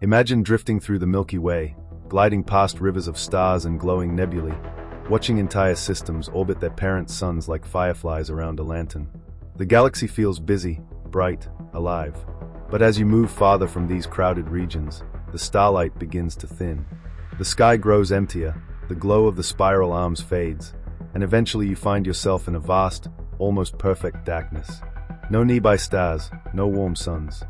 Imagine drifting through the Milky Way, gliding past rivers of stars and glowing nebulae, watching entire systems orbit their parent suns like fireflies around a lantern. The galaxy feels busy, bright, alive. But as you move farther from these crowded regions, the starlight begins to thin. The sky grows emptier, the glow of the spiral arms fades, and eventually you find yourself in a vast, almost perfect darkness. No nearby stars, no warm suns.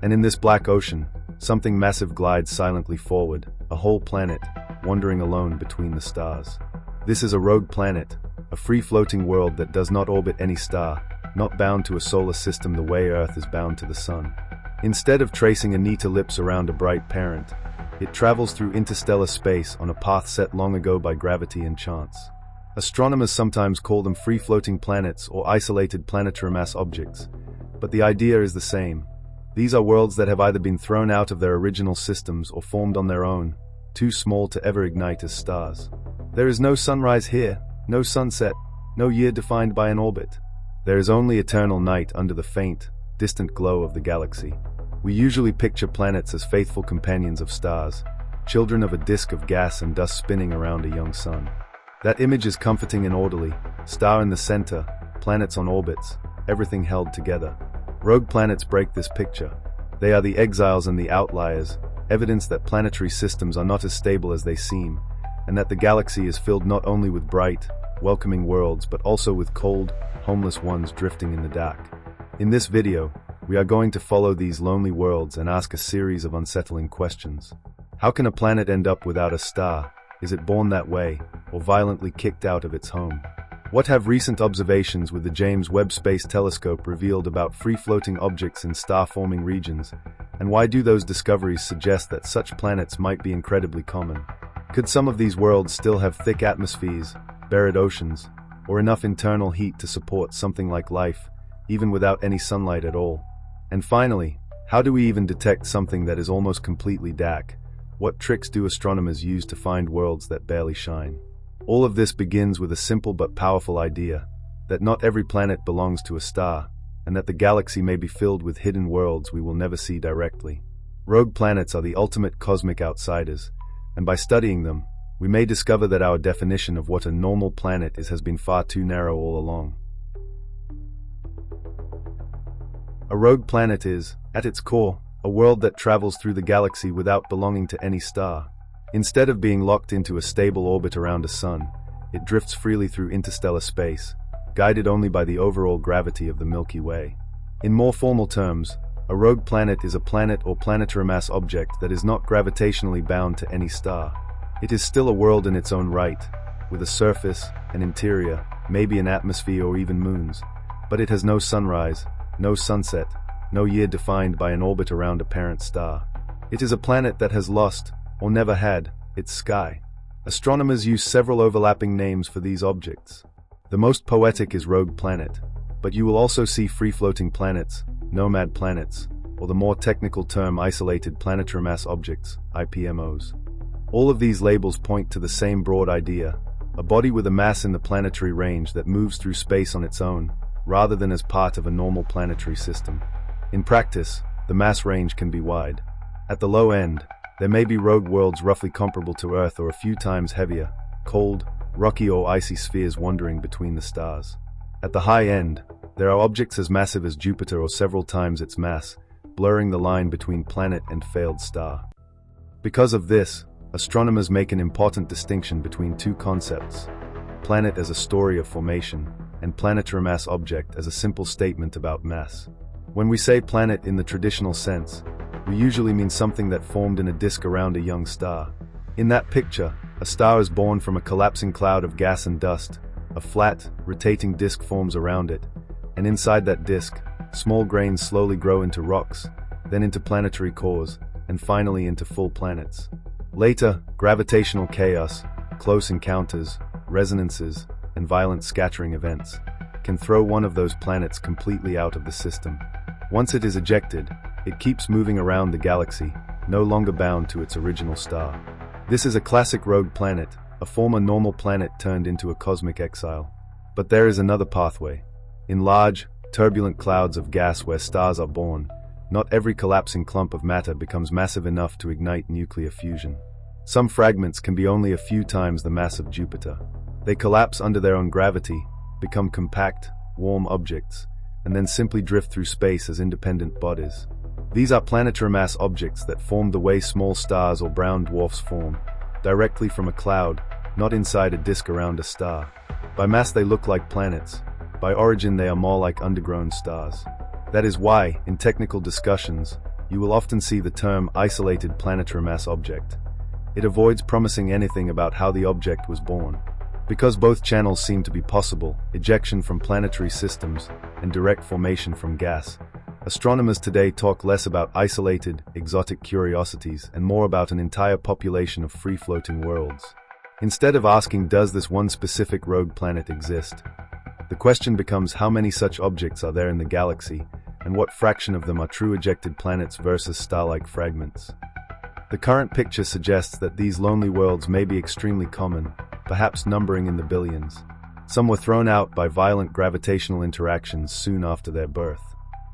And in this black ocean, something massive glides silently forward, a whole planet, wandering alone between the stars. This is a rogue planet, a free-floating world that does not orbit any star, not bound to a solar system the way Earth is bound to the Sun. Instead of tracing a neat ellipse around a bright parent, it travels through interstellar space on a path set long ago by gravity and chance. Astronomers sometimes call them free-floating planets or isolated planetary mass objects, but the idea is the same. These are worlds that have either been thrown out of their original systems or formed on their own, too small to ever ignite as stars. There is no sunrise here, no sunset, no year defined by an orbit. There is only eternal night under the faint, distant glow of the galaxy. We usually picture planets as faithful companions of stars, children of a disk of gas and dust spinning around a young sun. That image is comforting and orderly, star in the center, planets on orbits, everything held together. Rogue planets break this picture. They are the exiles and the outliers, evidence that planetary systems are not as stable as they seem, and that the galaxy is filled not only with bright, welcoming worlds but also with cold, homeless ones drifting in the dark. In this video, we are going to follow these lonely worlds and ask a series of unsettling questions. How can a planet end up without a star? Is it born that way, or violently kicked out of its home? What have recent observations with the James Webb Space Telescope revealed about free-floating objects in star-forming regions, and why do those discoveries suggest that such planets might be incredibly common? Could some of these worlds still have thick atmospheres, buried oceans, or enough internal heat to support something like life, even without any sunlight at all? And finally, how do we even detect something that is almost completely dark? What tricks do astronomers use to find worlds that barely shine? All of this begins with a simple but powerful idea, that not every planet belongs to a star, and that the galaxy may be filled with hidden worlds we will never see directly. Rogue planets are the ultimate cosmic outsiders, and by studying them, we may discover that our definition of what a normal planet is has been far too narrow all along. A rogue planet is, at its core, a world that travels through the galaxy without belonging to any star. Instead of being locked into a stable orbit around a sun, it drifts freely through interstellar space, guided only by the overall gravity of the Milky Way. In more formal terms, a rogue planet is a planet or planetary mass object that is not gravitationally bound to any star. It is still a world in its own right, with a surface, an interior, maybe an atmosphere or even moons, but it has no sunrise, no sunset, no year defined by an orbit around a parent star. It is a planet that has lost, or never had, its sky. Astronomers use several overlapping names for these objects. The most poetic is rogue planet, but you will also see free-floating planets, nomad planets, or the more technical term isolated planetary mass objects, IPMOs. All of these labels point to the same broad idea, a body with a mass in the planetary range that moves through space on its own, rather than as part of a normal planetary system. In practice, the mass range can be wide. At the low end, there may be rogue worlds roughly comparable to Earth or a few times heavier, cold, rocky or icy spheres wandering between the stars. At the high end, there are objects as massive as Jupiter or several times its mass, blurring the line between planet and failed star. Because of this, astronomers make an important distinction between two concepts: planet as a story of formation, and planetary mass object as a simple statement about mass. When we say planet in the traditional sense, we usually mean something that formed in a disk around a young star. In that picture, a star is born from a collapsing cloud of gas and dust. A flat, rotating disk forms around it, and inside that disk, small grains slowly grow into rocks, then into planetary cores, and finally into full planets. Later, gravitational chaos, close encounters, resonances, and violent scattering events can throw one of those planets completely out of the system. Once it is ejected, it keeps moving around the galaxy, no longer bound to its original star. This is a classic rogue planet, a former normal planet turned into a cosmic exile. But there is another pathway. In large, turbulent clouds of gas where stars are born, Not every collapsing clump of matter becomes massive enough to ignite nuclear fusion. Some fragments can be only a few times the mass of Jupiter. They collapse under their own gravity, become compact, warm objects, and then simply drift through space as independent bodies. These are planetary mass objects that form the way small stars or brown dwarfs form, directly from a cloud, not inside a disk around a star. By mass they look like planets. By origin they are more like undergrown stars. That is why, in technical discussions, you will often see the term isolated planetary mass object. It avoids promising anything about how the object was born. Because both channels seem to be possible, ejection from planetary systems and direct formation from gas, astronomers today talk less about isolated, exotic curiosities and more about an entire population of free-floating worlds. Instead of asking, does this one specific rogue planet exist? The question becomes, how many such objects are there in the galaxy, and what fraction of them are true ejected planets versus star-like fragments? The current picture suggests that these lonely worlds may be extremely common, perhaps numbering in the billions. Some were thrown out by violent gravitational interactions soon after their birth.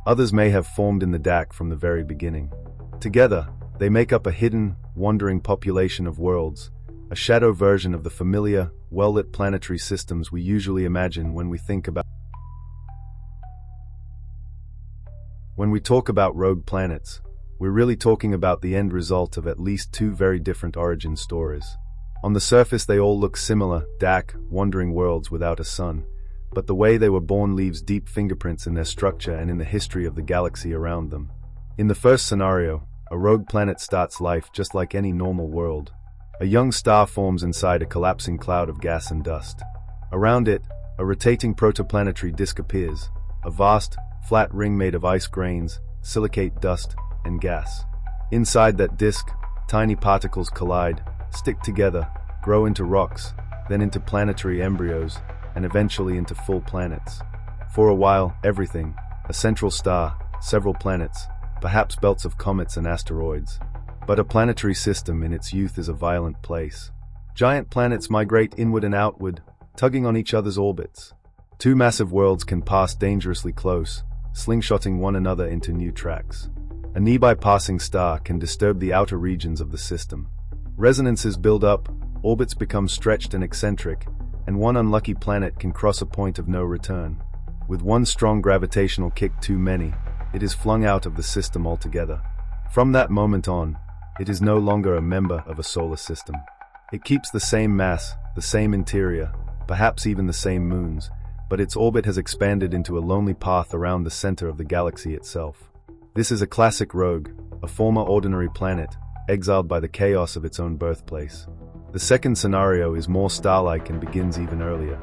Others may have formed in the DAC from the very beginning. Together, they make up a hidden, wandering population of worlds, a shadow version of the familiar, well-lit planetary systems we usually imagine when we talk about rogue planets. We're really talking about the end result of at least two very different origin stories. On the surface they all look similar, DAC, wandering worlds without a sun, but the way they were born leaves deep fingerprints in their structure and in the history of the galaxy around them. In the first scenario, a rogue planet starts life just like any normal world. A young star forms inside a collapsing cloud of gas and dust. Around it, a rotating protoplanetary disk appears, a vast, flat ring made of ice grains, silicate dust, and gas. Inside that disk, tiny particles collide, stick together, grow into rocks, then into planetary embryos, and eventually into full planets. For a while, everything, a central star, several planets, perhaps belts of comets and asteroids. But a planetary system in its youth is a violent place. Giant planets migrate inward and outward, tugging on each other's orbits. Two massive worlds can pass dangerously close, slingshotting one another into new tracks. A nearby passing star can disturb the outer regions of the system. Resonances build up, orbits become stretched and eccentric, and one unlucky planet can cross a point of no return. With one strong gravitational kick too many, it is flung out of the system altogether. From that moment on, it is no longer a member of a solar system. It keeps the same mass, the same interior, perhaps even the same moons, but its orbit has expanded into a lonely path around the center of the galaxy itself. This is a classic rogue, a former ordinary planet, exiled by the chaos of its own birthplace. The second scenario is more star-like and begins even earlier.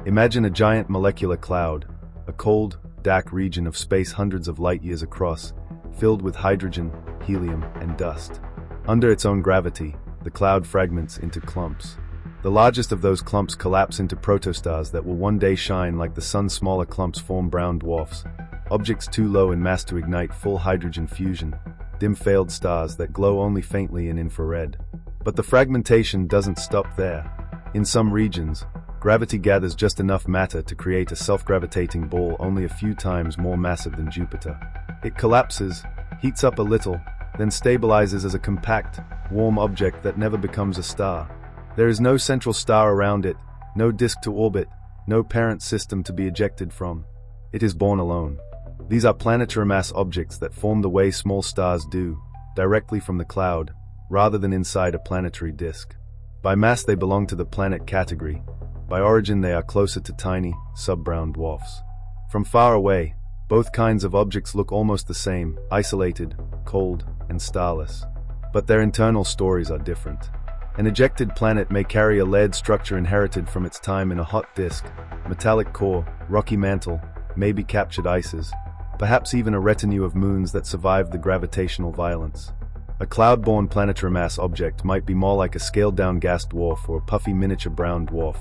Imagine a giant molecular cloud, a cold, dark region of space hundreds of light years across, filled with hydrogen, helium, and dust. Under its own gravity, the cloud fragments into clumps. The largest of those clumps collapse into protostars that will one day shine like the sun's smaller clumps form brown dwarfs, objects too low in mass to ignite full hydrogen fusion, dim failed stars that glow only faintly in infrared. But the fragmentation doesn't stop there. In some regions, gravity gathers just enough matter to create a self-gravitating ball only a few times more massive than Jupiter. It collapses, heats up a little, then stabilizes as a compact, warm object that never becomes a star. There is no central star around it, no disk to orbit, no parent system to be ejected from. It is born alone. These are planetary mass objects that form the way small stars do, directly from the cloud, rather than inside a planetary disk. By mass they belong to the planet category. By origin they are closer to tiny, sub-brown dwarfs. From far away, both kinds of objects look almost the same, isolated, cold, and starless. But their internal stories are different. An ejected planet may carry a layered structure inherited from its time in a hot disk, metallic core, rocky mantle, maybe captured ices, perhaps even a retinue of moons that survived the gravitational violence. A cloud-born planetary mass object might be more like a scaled-down gas dwarf or a puffy miniature brown dwarf,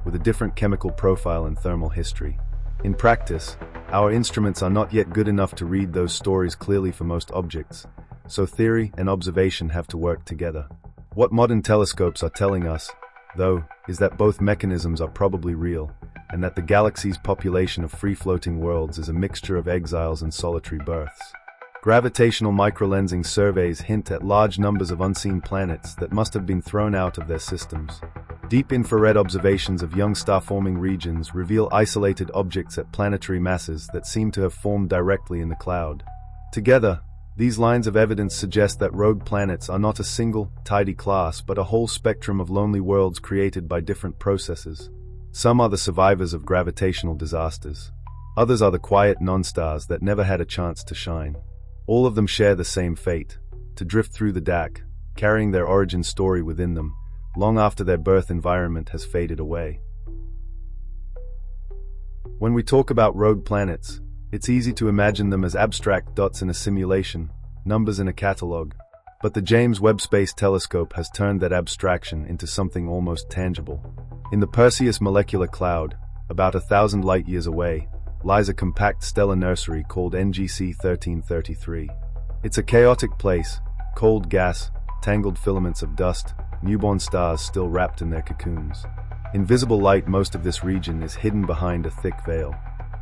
with a different chemical profile and thermal history. In practice, our instruments are not yet good enough to read those stories clearly for most objects, so theory and observation have to work together. What modern telescopes are telling us, though, is that both mechanisms are probably real, and that the galaxy's population of free-floating worlds is a mixture of exiles and solitary births. Gravitational microlensing surveys hint at large numbers of unseen planets that must have been thrown out of their systems. Deep infrared observations of young star-forming regions reveal isolated objects at planetary masses that seem to have formed directly in the cloud. Together, these lines of evidence suggest that rogue planets are not a single, tidy class but a whole spectrum of lonely worlds created by different processes. Some are the survivors of gravitational disasters. Others are the quiet non-stars that never had a chance to shine. All of them share the same fate, to drift through the dark, carrying their origin story within them, long after their birth environment has faded away. When we talk about rogue planets, it's easy to imagine them as abstract dots in a simulation, numbers in a catalog. But the James Webb Space Telescope has turned that abstraction into something almost tangible. In the Perseus molecular cloud, about 1,000 light-years away, lies a compact stellar nursery called NGC 1333. It's a chaotic place, cold gas, tangled filaments of dust, newborn stars still wrapped in their cocoons. In visible light, most of this region is hidden behind a thick veil.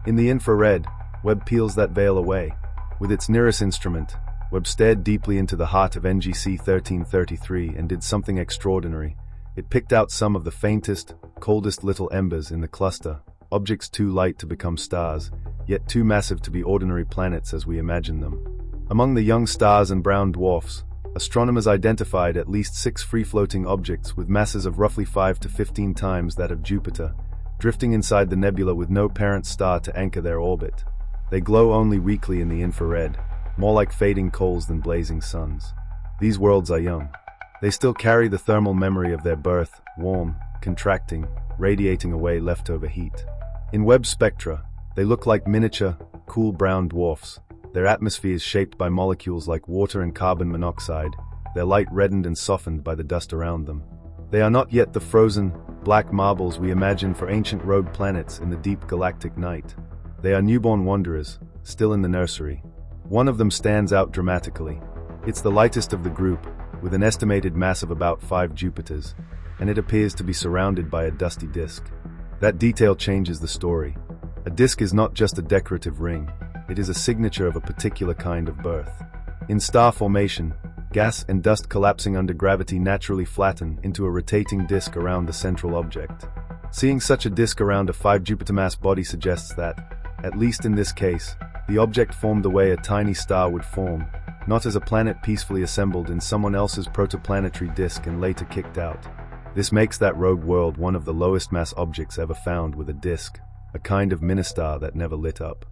In the infrared, Webb peels that veil away. With its NIRISS instrument, Webb stared deeply into the heart of NGC 1333 and did something extraordinary. It picked out some of the faintest, coldest little embers in the cluster, objects too light to become stars, yet too massive to be ordinary planets as we imagine them. Among the young stars and brown dwarfs, astronomers identified at least 6 free-floating objects with masses of roughly 5 to 15 times that of Jupiter, drifting inside the nebula with no parent star to anchor their orbit. They glow only weakly in the infrared, more like fading coals than blazing suns. These worlds are young. They still carry the thermal memory of their birth, warm, contracting, radiating away leftover heat. In Webb's spectra, they look like miniature, cool brown dwarfs, their atmospheres shaped by molecules like water and carbon monoxide, their light reddened and softened by the dust around them. They are not yet the frozen, black marbles we imagine for ancient rogue planets in the deep galactic night. They are newborn wanderers, still in the nursery. One of them stands out dramatically. It's the lightest of the group, with an estimated mass of about 5 Jupiters, and it appears to be surrounded by a dusty disk. That detail changes the story. A disk is not just a decorative ring, it is a signature of a particular kind of birth. In star formation, gas and dust collapsing under gravity naturally flatten into a rotating disk around the central object. Seeing such a disk around a 5 Jupiter mass body suggests that, at least in this case, the object formed the way a tiny star would form, not as a planet peacefully assembled in someone else's protoplanetary disk and later kicked out. This makes that rogue world one of the lowest mass objects ever found with a disk, a kind of ministar that never lit up.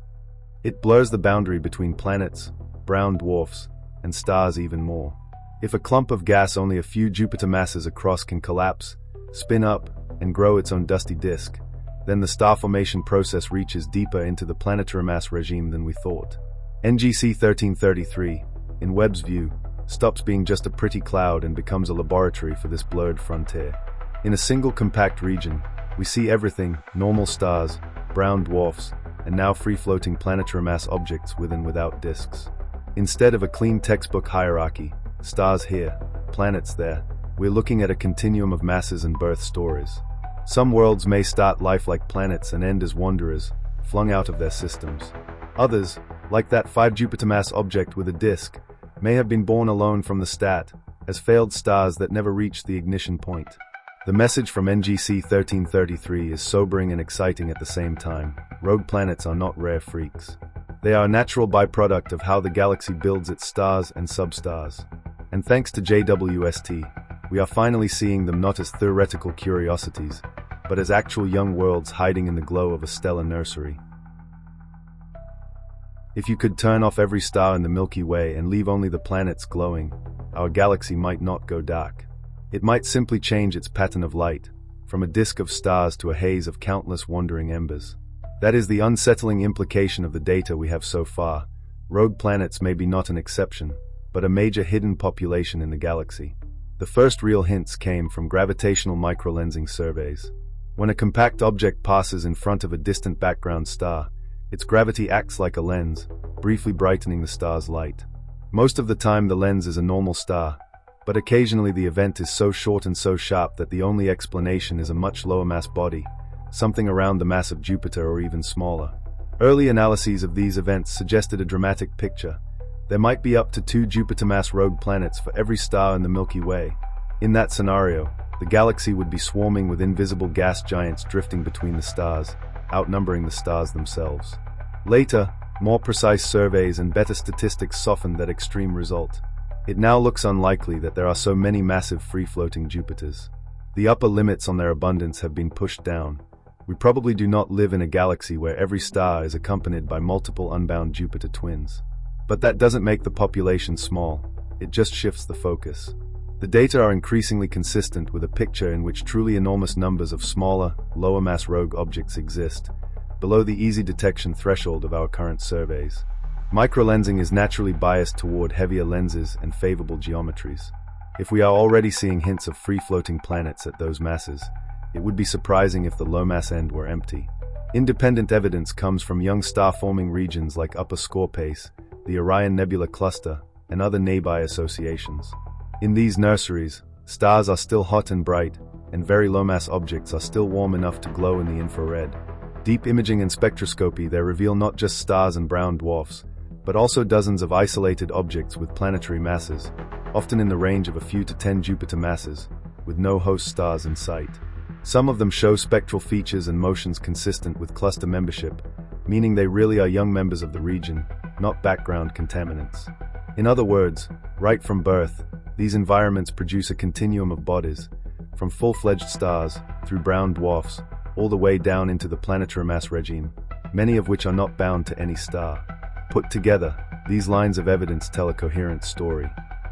It blurs the boundary between planets, brown dwarfs, and stars even more. If a clump of gas only a few Jupiter masses across can collapse, spin up, and grow its own dusty disk, then the star formation process reaches deeper into the planetary mass regime than we thought. NGC 1333, in Webb's view, stops being just a pretty cloud and becomes a laboratory for this blurred frontier. In a single compact region, we see everything: normal stars, brown dwarfs, and now free-floating planetary mass objects with and without disks. Instead of a clean textbook hierarchy, stars here, planets there, we're looking at a continuum of masses and birth stories. Some worlds may start life like planets and end as wanderers, flung out of their systems. Others, like that 5 Jupiter mass object with a disk, may have been born alone from the start, as failed stars that never reached the ignition point. The message from NGC 1333 is sobering and exciting at the same time. Rogue planets are not rare freaks. They are a natural byproduct of how the galaxy builds its stars and substars. And thanks to JWST, we are finally seeing them not as theoretical curiosities, but as actual young worlds hiding in the glow of a stellar nursery. If you could turn off every star in the Milky Way and leave only the planets glowing, our galaxy might not go dark. It might simply change its pattern of light, from a disk of stars to a haze of countless wandering embers. That is the unsettling implication of the data we have so far. Rogue planets may be not an exception, but a major hidden population in the galaxy. The first real hints came from gravitational microlensing surveys. When a compact object passes in front of a distant background star, its gravity acts like a lens, briefly brightening the star's light. Most of the time the lens is a normal star, but occasionally the event is so short and so sharp that the only explanation is a much lower mass body, something around the mass of Jupiter or even smaller. Early analyses of these events suggested a dramatic picture. There might be up to 2 Jupiter-mass rogue planets for every star in the Milky Way. In that scenario, the galaxy would be swarming with invisible gas giants drifting between the stars, outnumbering the stars themselves. Later, more precise surveys and better statistics softened that extreme result. It now looks unlikely that there are so many massive free-floating Jupiters. The upper limits on their abundance have been pushed down. We probably do not live in a galaxy where every star is accompanied by multiple unbound Jupiter twins. But that doesn't make the population small, it just shifts the focus. The data are increasingly consistent with a picture in which truly enormous numbers of smaller, lower-mass rogue objects exist, below the easy detection threshold of our current surveys. Microlensing is naturally biased toward heavier lenses and favorable geometries. If we are already seeing hints of free-floating planets at those masses, it would be surprising if the low-mass end were empty. Independent evidence comes from young star-forming regions like Upper Scorpace, the Orion Nebula Cluster, and other nearby associations. In these nurseries, stars are still hot and bright, and very low-mass objects are still warm enough to glow in the infrared. Deep imaging and spectroscopy there reveal not just stars and brown dwarfs, but also dozens of isolated objects with planetary masses, often in the range of a few to 10 Jupiter masses, with no host stars in sight. Some of them show spectral features and motions consistent with cluster membership, meaning they really are young members of the region, not background contaminants. In other words, right from birth, these environments produce a continuum of bodies, from full-fledged stars, through brown dwarfs, all the way down into the planetary mass regime, many of which are not bound to any star. Put together, these lines of evidence tell a coherent story.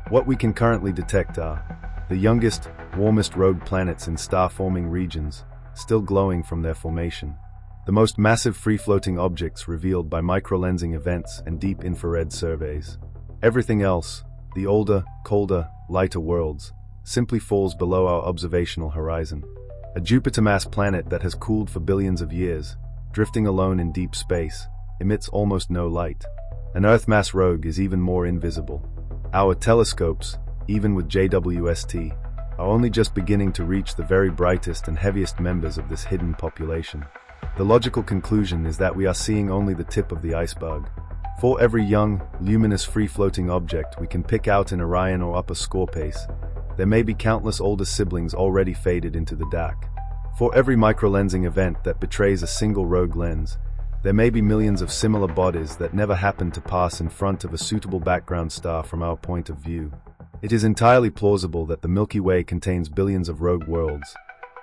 What we can currently detect are the youngest, warmest rogue planets in star-forming regions, still glowing from their formation. The most massive free-floating objects revealed by microlensing events and deep infrared surveys. Everything else, the older, colder, lighter worlds, simply falls below our observational horizon. A Jupiter-mass planet that has cooled for billions of years, drifting alone in deep space, emits almost no light. An Earth-mass rogue is even more invisible. Our telescopes, even with JWST, are only just beginning to reach the very brightest and heaviest members of this hidden population. The logical conclusion is that we are seeing only the tip of the iceberg. For every young, luminous free-floating object we can pick out in Orion or Upper Scorpace, there may be countless older siblings already faded into the dark. For every microlensing event that betrays a single rogue lens, there may be millions of similar bodies that never happened to pass in front of a suitable background star from our point of view. It is entirely plausible that the Milky Way contains billions of rogue worlds,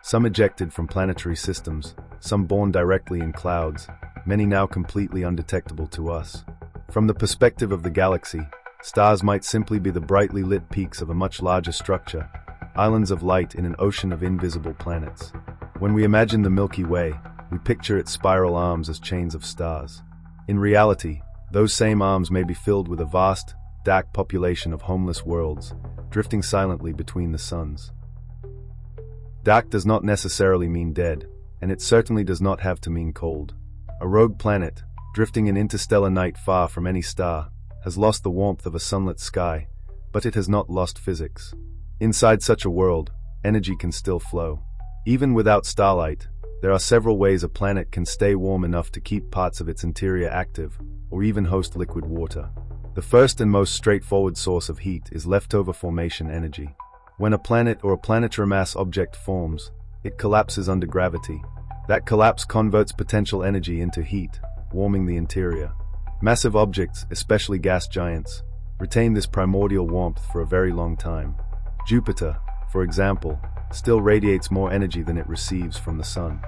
some ejected from planetary systems, some born directly in clouds, many now completely undetectable to us. From the perspective of the galaxy, stars might simply be the brightly lit peaks of a much larger structure, islands of light in an ocean of invisible planets. When we imagine the Milky Way, we picture its spiral arms as chains of stars. In reality, those same arms may be filled with a vast, dark population of homeless worlds, drifting silently between the suns. Dark does not necessarily mean dead, and it certainly does not have to mean cold. A rogue planet, drifting in interstellar night far from any star, has lost the warmth of a sunlit sky, but it has not lost physics. Inside such a world, energy can still flow. Even without starlight, there are several ways a planet can stay warm enough to keep parts of its interior active, or even host liquid water. The first and most straightforward source of heat is leftover formation energy. When a planet or a planetary mass object forms, it collapses under gravity. That collapse converts potential energy into heat, warming the interior. Massive objects, especially gas giants, retain this primordial warmth for a very long time. Jupiter, for example, still radiates more energy than it receives from the sun.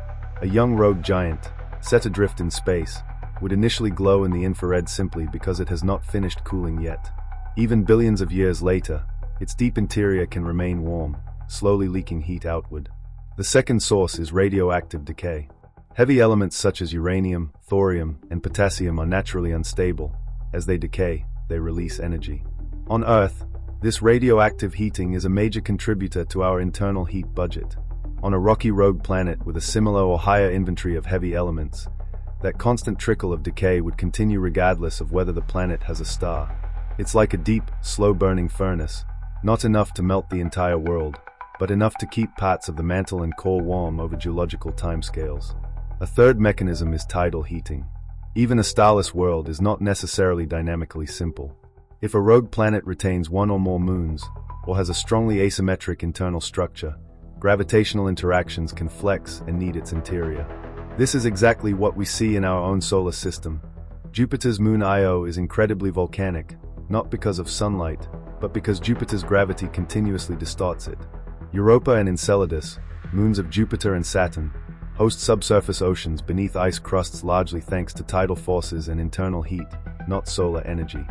A young rogue giant, set adrift in space, would initially glow in the infrared simply because it has not finished cooling yet. Even billions of years later, its deep interior can remain warm, slowly leaking heat outward. The second source is radioactive decay. Heavy elements such as uranium, thorium, and potassium are naturally unstable. As they decay, they release energy. On Earth, this radioactive heating is a major contributor to our internal heat budget. On a rocky rogue planet with a similar or higher inventory of heavy elements, that constant trickle of decay would continue regardless of whether the planet has a star. It's like a deep, slow-burning furnace, not enough to melt the entire world, but enough to keep parts of the mantle and core warm over geological timescales. A third mechanism is tidal heating. Even a starless world is not necessarily dynamically simple. If a rogue planet retains one or more moons, or has a strongly asymmetric internal structure, gravitational interactions can flex and knead its interior. This is exactly what we see in our own solar system. Jupiter's moon Io is incredibly volcanic, not because of sunlight, but because Jupiter's gravity continuously distorts it. Europa and Enceladus, moons of Jupiter and Saturn, host subsurface oceans beneath ice crusts largely thanks to tidal forces and internal heat, not solar energy.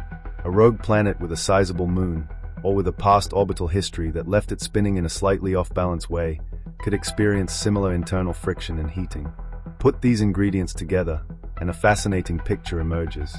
A rogue planet with a sizable moon, or with a past orbital history that left it spinning in a slightly off-balance way, could experience similar internal friction and heating. Put these ingredients together, and a fascinating picture emerges.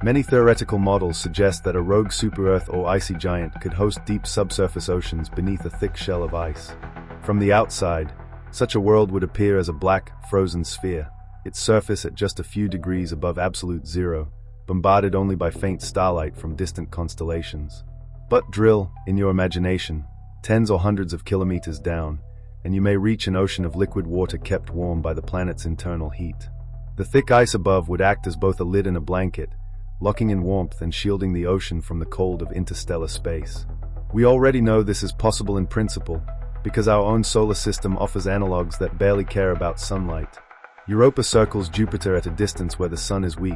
Many theoretical models suggest that a rogue super-Earth or icy giant could host deep subsurface oceans beneath a thick shell of ice. From the outside, such a world would appear as a black, frozen sphere, its surface at just a few degrees above absolute zero, bombarded only by faint starlight from distant constellations. But drill, in your imagination, tens or hundreds of kilometers down, and you may reach an ocean of liquid water kept warm by the planet's internal heat. The thick ice above would act as both a lid and a blanket, locking in warmth and shielding the ocean from the cold of interstellar space. We already know this is possible in principle, because our own solar system offers analogs that barely care about sunlight. Europa circles Jupiter at a distance where the sun is weak,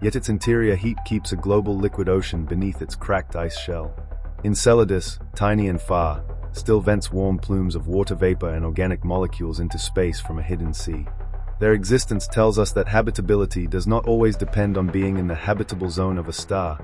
yet its interior heat keeps a global liquid ocean beneath its cracked ice shell. Enceladus, tiny and far, still vents warm plumes of water vapor and organic molecules into space from a hidden sea. Their existence tells us that habitability does not always depend on being in the habitable zone of a star.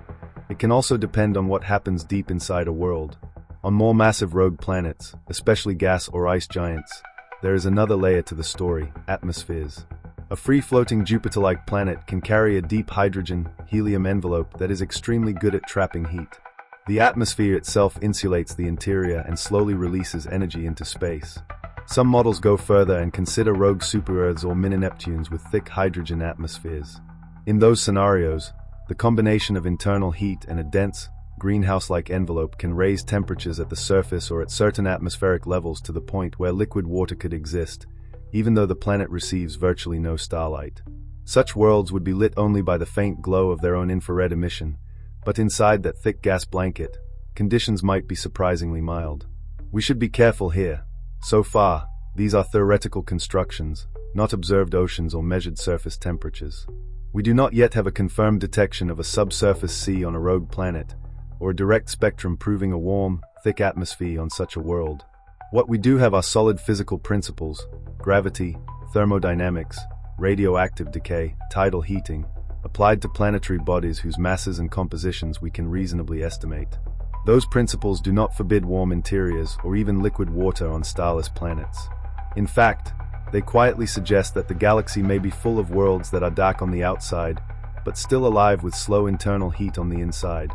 It can also depend on what happens deep inside a world. On more massive rogue planets, especially gas or ice giants, there is another layer to the story: atmospheres. A free-floating Jupiter-like planet can carry a deep hydrogen, helium envelope that is extremely good at trapping heat. The atmosphere itself insulates the interior and slowly releases energy into space. Some models go further and consider rogue super-Earths or mini-Neptunes with thick hydrogen atmospheres. In those scenarios, the combination of internal heat and a dense, greenhouse-like envelope can raise temperatures at the surface or at certain atmospheric levels to the point where liquid water could exist, even though the planet receives virtually no starlight. Such worlds would be lit only by the faint glow of their own infrared emission, but inside that thick gas blanket, conditions might be surprisingly mild. We should be careful here. So far, these are theoretical constructions, not observed oceans or measured surface temperatures. We do not yet have a confirmed detection of a subsurface sea on a rogue planet, or a direct spectrum proving a warm, thick atmosphere on such a world. What we do have are solid physical principles: gravity, thermodynamics, radioactive decay, tidal heating, applied to planetary bodies whose masses and compositions we can reasonably estimate. Those principles do not forbid warm interiors or even liquid water on starless planets. In fact, they quietly suggest that the galaxy may be full of worlds that are dark on the outside, but still alive with slow internal heat on the inside.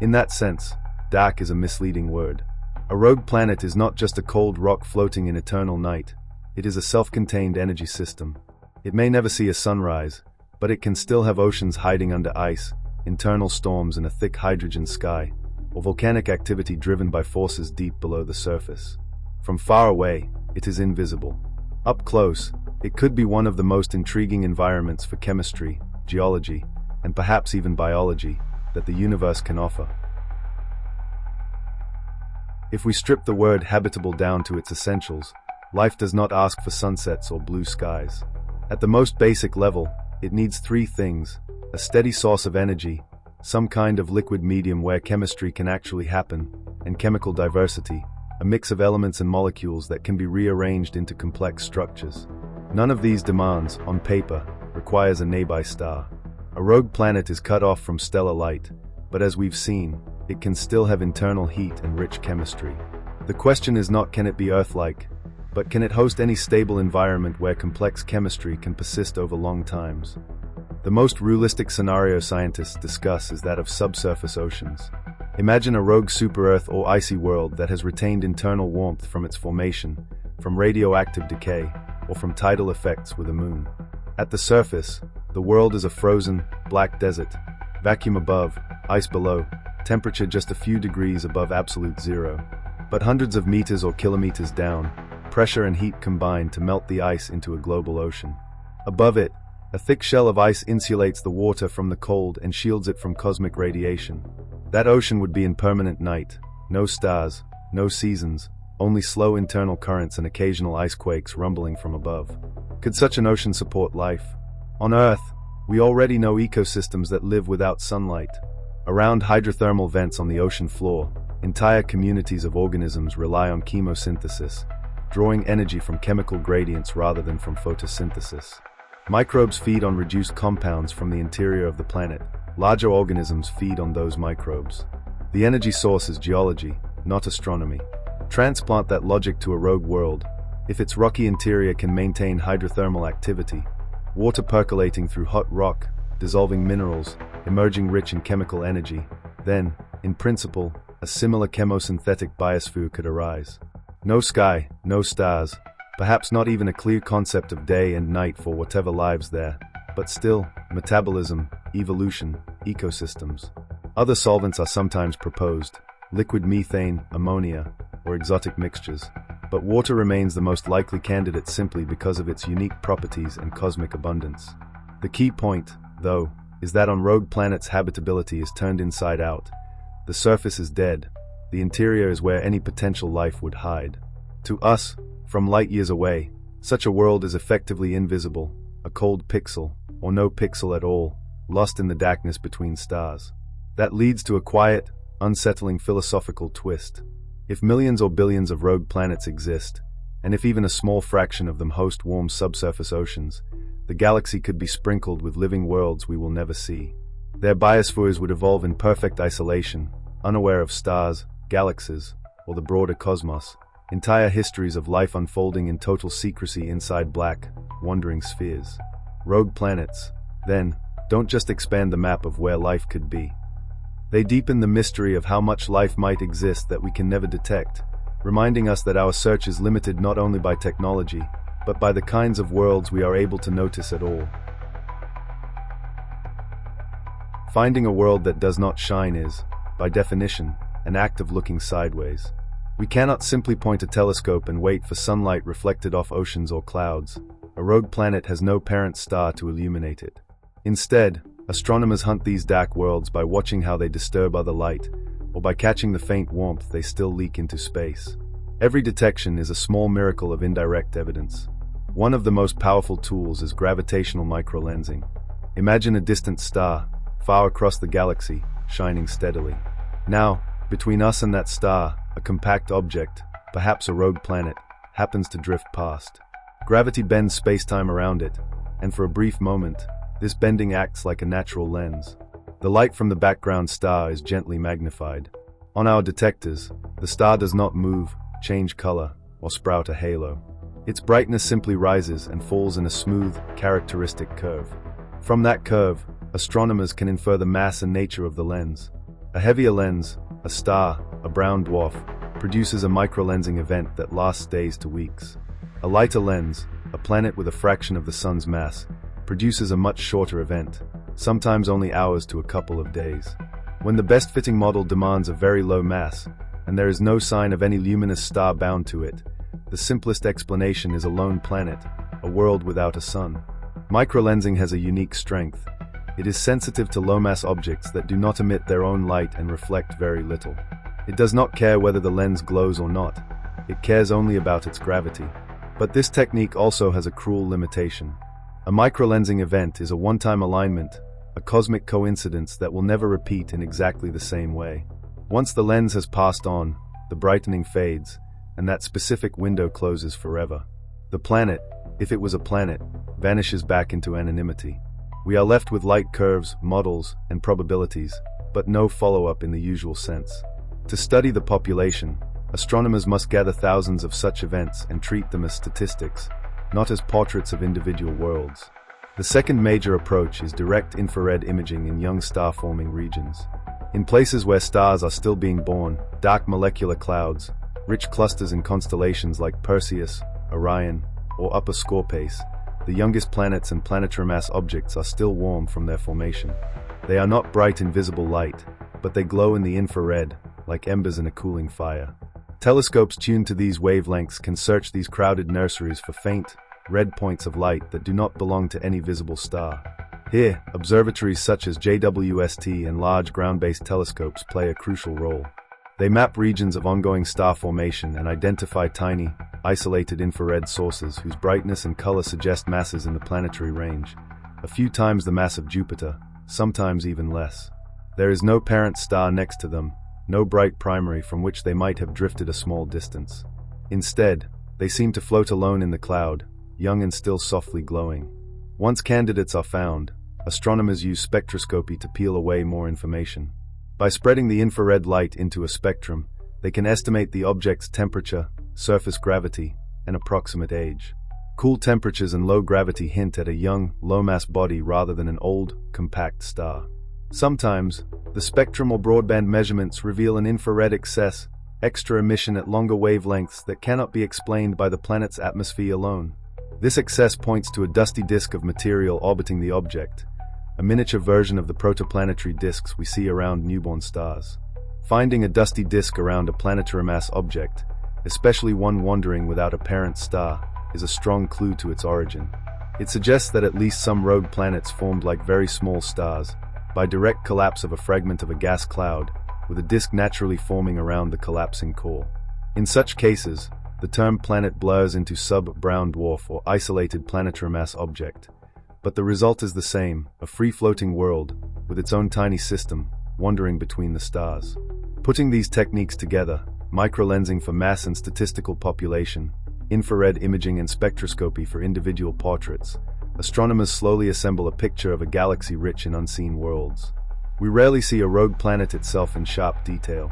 In that sense, dark is a misleading word. A rogue planet is not just a cold rock floating in eternal night. It is a self-contained energy system. It may never see a sunrise, but it can still have oceans hiding under ice, internal storms and a thick hydrogen sky, or volcanic activity driven by forces deep below the surface. From far away, it is invisible. Up close, it could be one of the most intriguing environments for chemistry, geology, and perhaps even biology that the universe can offer. If we strip the word habitable down to its essentials, life does not ask for sunsets or blue skies. At the most basic level, it needs three things: a steady source of energy, some kind of liquid medium where chemistry can actually happen, and chemical diversity, a mix of elements and molecules that can be rearranged into complex structures. None of these demands, on paper, requires a nearby star. A rogue planet is cut off from stellar light, but as we've seen, it can still have internal heat and rich chemistry. The question is not can it be Earth-like, but can it host any stable environment where complex chemistry can persist over long times? The most realistic scenario scientists discuss is that of subsurface oceans. Imagine a rogue super-Earth or icy world that has retained internal warmth from its formation, from radioactive decay, or from tidal effects with a moon. At the surface, the world is a frozen, black desert, vacuum above, ice below, temperature just a few degrees above absolute zero. But hundreds of meters or kilometers down, pressure and heat combine to melt the ice into a global ocean. Above it, a thick shell of ice insulates the water from the cold and shields it from cosmic radiation. That ocean would be in permanent night. No stars, no seasons, only slow internal currents and occasional ice quakes rumbling from above. Could such an ocean support life? On Earth, we already know ecosystems that live without sunlight. Around hydrothermal vents on the ocean floor, entire communities of organisms rely on chemosynthesis, drawing energy from chemical gradients rather than from photosynthesis. Microbes feed on reduced compounds from the interior of the planet. Larger organisms feed on those microbes. The energy source is geology, not astronomy. Transplant that logic to a rogue world. If its rocky interior can maintain hydrothermal activity, water percolating through hot rock, dissolving minerals, emerging rich in chemical energy, then, in principle, a similar chemosynthetic biosphere could arise. No sky, no stars, perhaps not even a clear concept of day and night for whatever lives there, but still, metabolism, evolution, ecosystems. Other solvents are sometimes proposed, liquid methane, ammonia, or exotic mixtures, but water remains the most likely candidate simply because of its unique properties and cosmic abundance. The key point, though, is that on rogue planets habitability is turned inside out. The surface is dead. The interior is where any potential life would hide. To us, from light years away, such a world is effectively invisible, a cold pixel, or no pixel at all, lost in the darkness between stars. That leads to a quiet, unsettling philosophical twist. If millions or billions of rogue planets exist, and if even a small fraction of them host warm subsurface oceans, the galaxy could be sprinkled with living worlds we will never see. Their biospheres would evolve in perfect isolation, unaware of stars, galaxies, or the broader cosmos, entire histories of life unfolding in total secrecy inside black, wandering spheres. Rogue planets, then, don't just expand the map of where life could be. They deepen the mystery of how much life might exist that we can never detect, reminding us that our search is limited not only by technology, but by the kinds of worlds we are able to notice at all. Finding a world that does not shine is, by definition, an act of looking sideways. We cannot simply point a telescope and wait for sunlight reflected off oceans or clouds. A rogue planet has no parent star to illuminate it. Instead, astronomers hunt these dark worlds by watching how they disturb other light, or by catching the faint warmth they still leak into space. Every detection is a small miracle of indirect evidence. One of the most powerful tools is gravitational microlensing. Imagine a distant star, far across the galaxy, shining steadily. Now, between us and that star, a compact object, perhaps a rogue planet, happens to drift past. Gravity bends space-time around it, and for a brief moment, this bending acts like a natural lens. The light from the background star is gently magnified. On our detectors, the star does not move, change color, or sprout a halo. Its brightness simply rises and falls in a smooth, characteristic curve. From that curve, astronomers can infer the mass and nature of the lens. A heavier lens, a star, a brown dwarf, produces a microlensing event that lasts days to weeks. A lighter lens, a planet with a fraction of the sun's mass, produces a much shorter event, sometimes only hours to a couple of days. When the best-fitting model demands a very low mass, and there is no sign of any luminous star bound to it, the simplest explanation is a lone planet, a world without a sun. Microlensing has a unique strength. It is sensitive to low-mass objects that do not emit their own light and reflect very little. It does not care whether the lens glows or not. It cares only about its gravity. But this technique also has a cruel limitation. A microlensing event is a one-time alignment, a cosmic coincidence that will never repeat in exactly the same way. Once the lens has passed on, the brightening fades, and that specific window closes forever. The planet, if it was a planet, vanishes back into anonymity. We are left with light curves, models, and probabilities, but no follow-up in the usual sense. To study the population, astronomers must gather thousands of such events and treat them as statistics, not as portraits of individual worlds. The second major approach is direct infrared imaging in young star-forming regions. In places where stars are still being born, dark molecular clouds, rich clusters in constellations like Perseus, Orion, or Upper Scorpius, the youngest planets and planetary mass objects are still warm from their formation. They are not bright invisible light, but they glow in the infrared, like embers in a cooling fire. Telescopes tuned to these wavelengths can search these crowded nurseries for faint, red points of light that do not belong to any visible star. Here, observatories such as JWST and large ground-based telescopes play a crucial role. They map regions of ongoing star formation and identify tiny, isolated infrared sources whose brightness and color suggest masses in the planetary range, a few times the mass of Jupiter, sometimes even less. There is no parent star next to them, no bright primary from which they might have drifted a small distance. Instead, they seem to float alone in the cloud, young and still softly glowing. Once candidates are found, astronomers use spectroscopy to peel away more information. By spreading the infrared light into a spectrum, they can estimate the object's temperature, surface gravity, and approximate age. Cool temperatures and low gravity hint at a young, low-mass body rather than an old, compact star. Sometimes, the spectrum or broadband measurements reveal an infrared excess, extra emission at longer wavelengths that cannot be explained by the planet's atmosphere alone. This excess points to a dusty disk of material orbiting the object, a miniature version of the protoplanetary disks we see around newborn stars. Finding a dusty disk around a planetary mass object, especially one wandering without a parent star, is a strong clue to its origin. It suggests that at least some rogue planets formed like very small stars, by direct collapse of a fragment of a gas cloud, with a disk naturally forming around the collapsing core. In such cases, the term planet blurs into sub-brown dwarf or isolated planetary mass object. But the result is the same, a free-floating world, with its own tiny system, wandering between the stars. Putting these techniques together, microlensing for mass and statistical population, infrared imaging and spectroscopy for individual portraits, astronomers slowly assemble a picture of a galaxy rich in unseen worlds. We rarely see a rogue planet itself in sharp detail.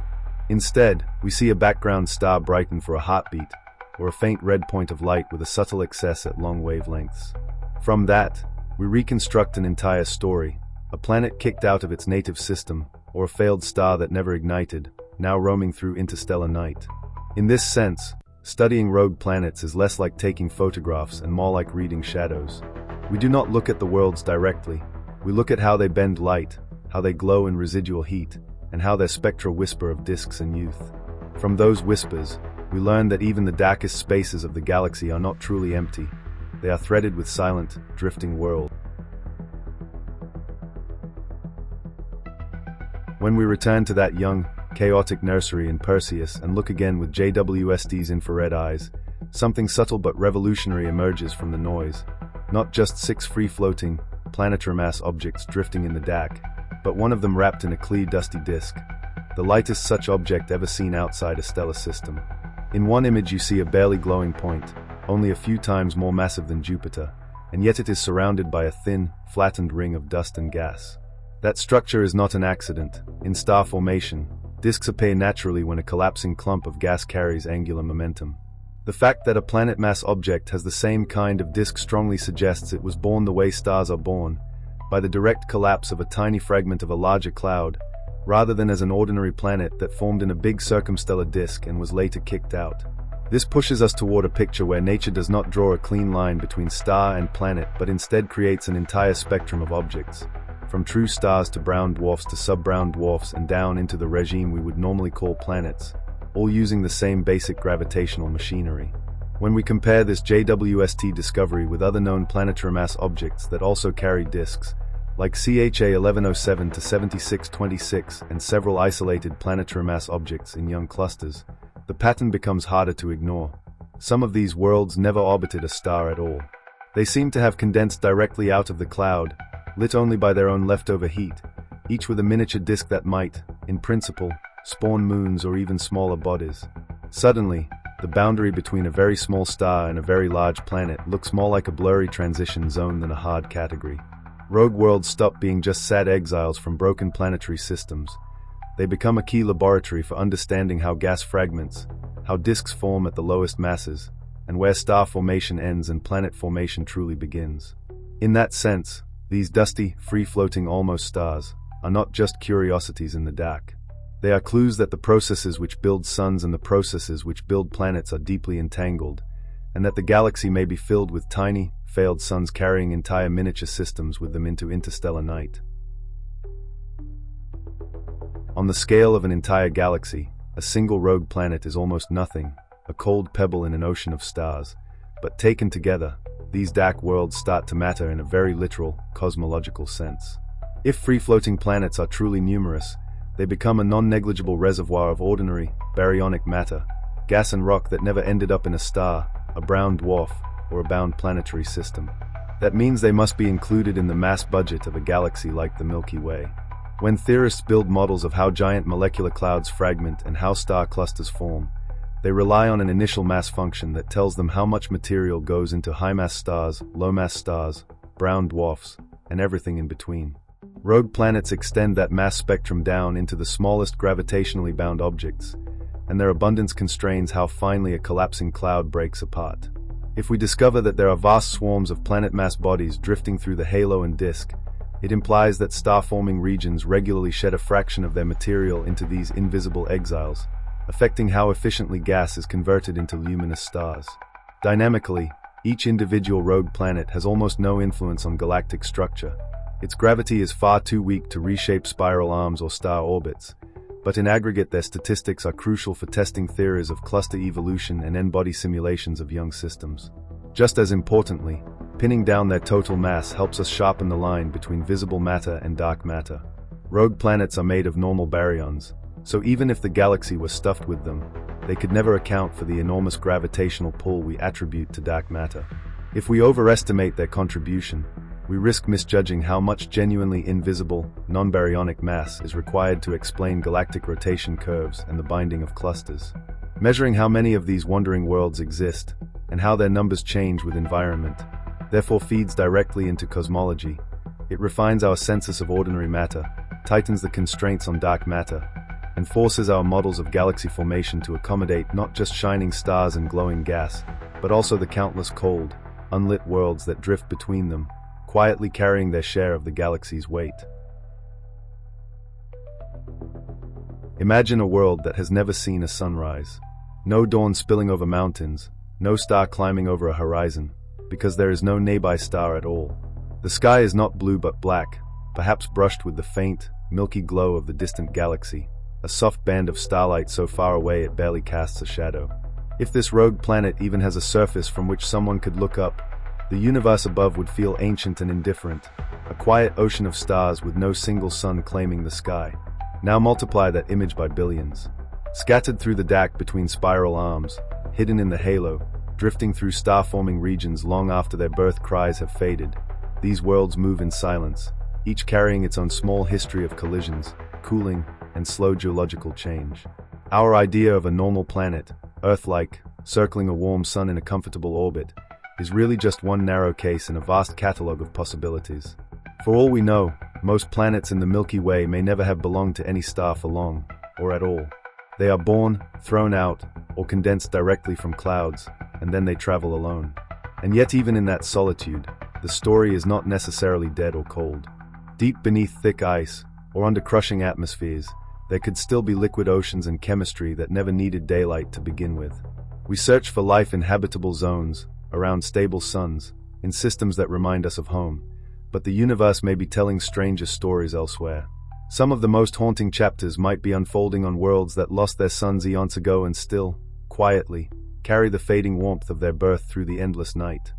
Instead, we see a background star brighten for a heartbeat, or a faint red point of light with a subtle excess at long wavelengths. From that, we reconstruct an entire story, a planet kicked out of its native system, or a failed star that never ignited, now roaming through interstellar night. In this sense, studying rogue planets is less like taking photographs and more like reading shadows. We do not look at the worlds directly, we look at how they bend light, how they glow in residual heat, and how their spectra whisper of disks and youth. From those whispers, we learn that even the darkest spaces of the galaxy are not truly empty. They are threaded with silent, drifting worlds. When we return to that young, chaotic nursery in Perseus and look again with JWST's infrared eyes, something subtle but revolutionary emerges from the noise. Not just 6 free-floating, planetary mass objects drifting in the dark, but one of them wrapped in a clear dusty disk, the lightest such object ever seen outside a stellar system. In one image you see a barely glowing point, only a few times more massive than Jupiter, and yet it is surrounded by a thin, flattened ring of dust and gas. That structure is not an accident. In star formation, disks appear naturally when a collapsing clump of gas carries angular momentum. The fact that a planet mass object has the same kind of disk strongly suggests it was born the way stars are born, by the direct collapse of a tiny fragment of a larger cloud, rather than as an ordinary planet that formed in a big circumstellar disk and was later kicked out. This pushes us toward a picture where nature does not draw a clean line between star and planet but instead creates an entire spectrum of objects, from true stars to brown dwarfs to sub-brown dwarfs and down into the regime we would normally call planets, all using the same basic gravitational machinery. When we compare this JWST discovery with other known planetary mass objects that also carry disks, like CHA 1107 to 7626 and several isolated planetary mass objects in young clusters, the pattern becomes harder to ignore. Some of these worlds never orbited a star at all. They seem to have condensed directly out of the cloud, lit only by their own leftover heat, each with a miniature disk that might, in principle, spawn moons or even smaller bodies. Suddenly, the boundary between a very small star and a very large planet looks more like a blurry transition zone than a hard category. Rogue worlds stop being just sad exiles from broken planetary systems. They become a key laboratory for understanding how gas fragments, how disks form at the lowest masses, and where star formation ends and planet formation truly begins. In that sense, these dusty, free-floating almost stars are not just curiosities in the dark. They are clues that the processes which build suns and the processes which build planets are deeply entangled, and that the galaxy may be filled with tiny, failed suns carrying entire miniature systems with them into interstellar night. On the scale of an entire galaxy, a single rogue planet is almost nothing, a cold pebble in an ocean of stars. But taken together, these dark worlds start to matter in a very literal, cosmological sense. If free-floating planets are truly numerous, they become a non-negligible reservoir of ordinary, baryonic matter, gas and rock that never ended up in a star, a brown dwarf, or a bound planetary system. That means they must be included in the mass budget of a galaxy like the Milky Way. When theorists build models of how giant molecular clouds fragment and how star clusters form, they rely on an initial mass function that tells them how much material goes into high-mass stars, low-mass stars, brown dwarfs, and everything in between. Rogue planets extend that mass spectrum down into the smallest gravitationally bound objects, and their abundance constrains how finely a collapsing cloud breaks apart. If we discover that there are vast swarms of planet-mass bodies drifting through the halo and disk, it implies that star-forming regions regularly shed a fraction of their material into these invisible exiles, affecting how efficiently gas is converted into luminous stars. Dynamically, each individual rogue planet has almost no influence on galactic structure. Its gravity is far too weak to reshape spiral arms or star orbits, but in aggregate their statistics are crucial for testing theories of cluster evolution and n-body simulations of young systems. Just as importantly, pinning down their total mass helps us sharpen the line between visible matter and dark matter. Rogue planets are made of normal baryons, so even if the galaxy was stuffed with them, they could never account for the enormous gravitational pull we attribute to dark matter. If we overestimate their contribution, we risk misjudging how much genuinely invisible, non-baryonic mass is required to explain galactic rotation curves and the binding of clusters. Measuring how many of these wandering worlds exist, and how their numbers change with environment, therefore feeds directly into cosmology. It refines our census of ordinary matter, tightens the constraints on dark matter, and forces our models of galaxy formation to accommodate not just shining stars and glowing gas, but also the countless cold, unlit worlds that drift between them, quietly carrying their share of the galaxy's weight. Imagine a world that has never seen a sunrise. No dawn spilling over mountains, no star climbing over a horizon, because there is no nearby star at all. The sky is not blue but black, perhaps brushed with the faint, milky glow of the distant galaxy, a soft band of starlight so far away it barely casts a shadow. If this rogue planet even has a surface from which someone could look up, the universe above would feel ancient and indifferent, a quiet ocean of stars with no single sun claiming the sky. Now multiply that image by billions. Scattered through the dark between spiral arms, hidden in the halo, drifting through star-forming regions long after their birth cries have faded, these worlds move in silence, each carrying its own small history of collisions, cooling, and slow geological change. Our idea of a normal planet, Earth-like, circling a warm sun in a comfortable orbit, is really just one narrow case in a vast catalogue of possibilities. For all we know, most planets in the Milky Way may never have belonged to any star for long, or at all. They are born, thrown out, or condensed directly from clouds, and then they travel alone. And yet even in that solitude, the story is not necessarily dead or cold. Deep beneath thick ice, or under crushing atmospheres, there could still be liquid oceans and chemistry that never needed daylight to begin with. We search for life in habitable zones, around stable suns, in systems that remind us of home, but the universe may be telling stranger stories elsewhere. Some of the most haunting chapters might be unfolding on worlds that lost their suns eons ago and still, quietly, carry the fading warmth of their birth through the endless night.